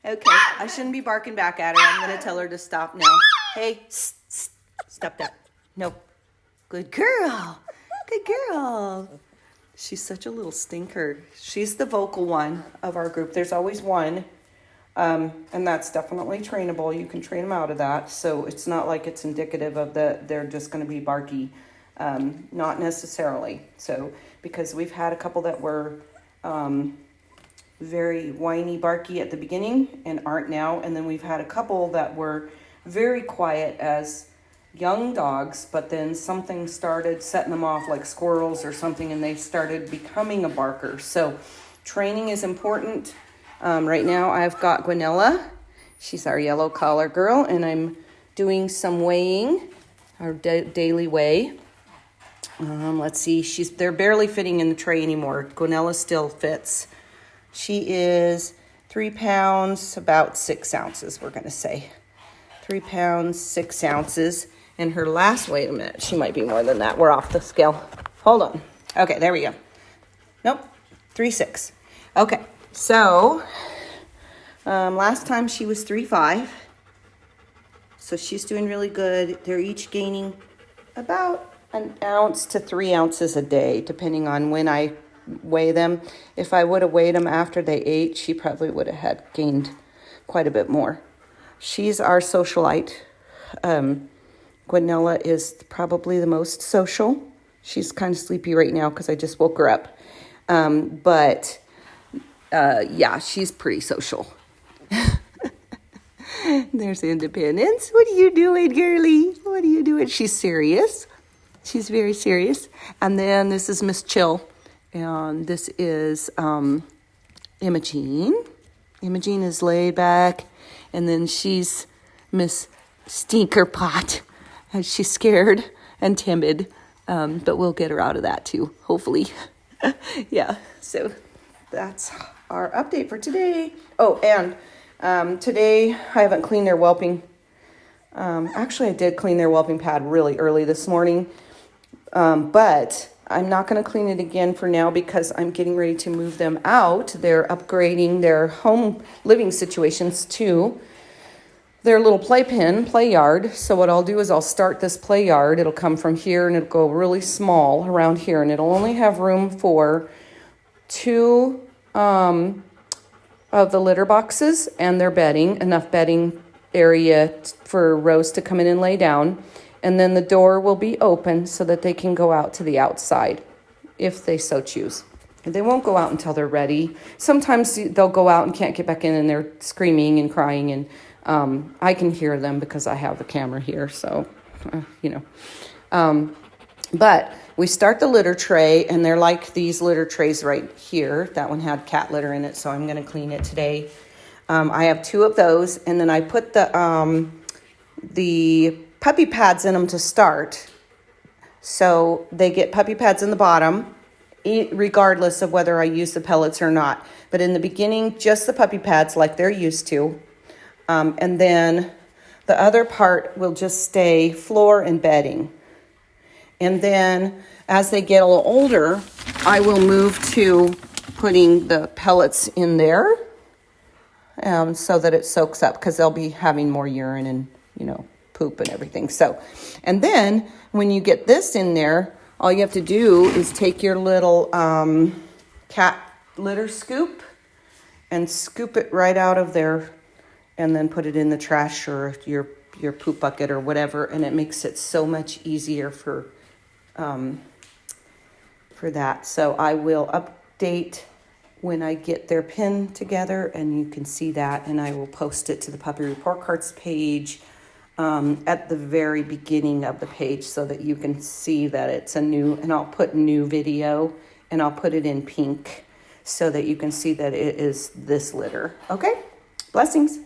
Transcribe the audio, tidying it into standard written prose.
Okay, I shouldn't be barking back at her. I'm going to tell her to stop now. Hey, stop that. No. Good girl. Good girl. She's such a little stinker. She's the vocal one of our group. There's always one, and that's definitely trainable. You can train them out of that. So it's not like it's indicative of they're just going to be barky. Not necessarily. So because we've had a couple that were very whiny, barky at the beginning and aren't now. And then we've had a couple that were very quiet as young dogs, but then something started setting them off like squirrels or something, and they started becoming a barker. So training is important. Right now I've got Guanella. She's our yellow collar girl, and I'm doing some weighing, our daily weigh. Let's see, they're barely fitting in the tray anymore. Guanella still fits. She is 3 pounds, about 6 ounces, we're going to say. 3 pounds, 6 ounces. And her last, wait a minute, she might be more than that. We're off the scale. Hold on. Okay, there we go. Nope, 3.6. Okay, so last time she was 3.5. So she's doing really good. They're each gaining about 1 ounce to 3 ounces a day, depending on when I weigh them. If I would have weighed them after they ate, she probably would have had gained quite a bit more. She's our socialite. Guanella is probably the most social. She's kind of sleepy right now because I just woke her up. But yeah, she's pretty social. There's Independence. What are you doing, girlie? What are you doing? She's serious. She's very serious. And then this is Miss Chill. And this is Imogene. Imogene is laid back. And then she's Miss Stinker Pot. She's scared and timid. But we'll get her out of that too, hopefully. Yeah, so that's our update for today. Oh, and today I haven't cleaned their whelping. Actually, I did clean their whelping pad really early this morning. But I'm not going to clean it again for now because I'm getting ready to move them out. They're upgrading their home living situations to their little play yard. So what I'll do is I'll start this play yard. It'll come from here and it'll go really small around here. And it'll only have room for 2 of the litter boxes and their bedding, enough bedding area for Rose to come in and lay down. And then the door will be open so that they can go out to the outside if they so choose. They won't go out until they're ready. Sometimes they'll go out and can't get back in and they're screaming and crying. And I can hear them because I have the camera here. So, but we start the litter tray and they're like these litter trays right here. That one had cat litter in it, so I'm going to clean it today. I have 2 of those. And then I put the puppy pads in them to start. So they get puppy pads in the bottom, regardless of whether I use the pellets or not. But in the beginning, just the puppy pads like they're used to. And then the other part will just stay floor and bedding. And then as they get a little older, I will move to putting the pellets in there so that it soaks up because they'll be having more urine and, poop and everything. So, and then when you get this in there, all you have to do is take your little cat litter scoop and scoop it right out of there and then put it in the trash or your poop bucket or whatever. And it makes it so much easier for that. So I will update when I get their pin together and you can see that, and I will post it to the puppy report cards page at the very beginning of the page so that you can see that it's a new, and I'll put new video and I'll put it in pink so that you can see that it is this litter. Okay? Blessings.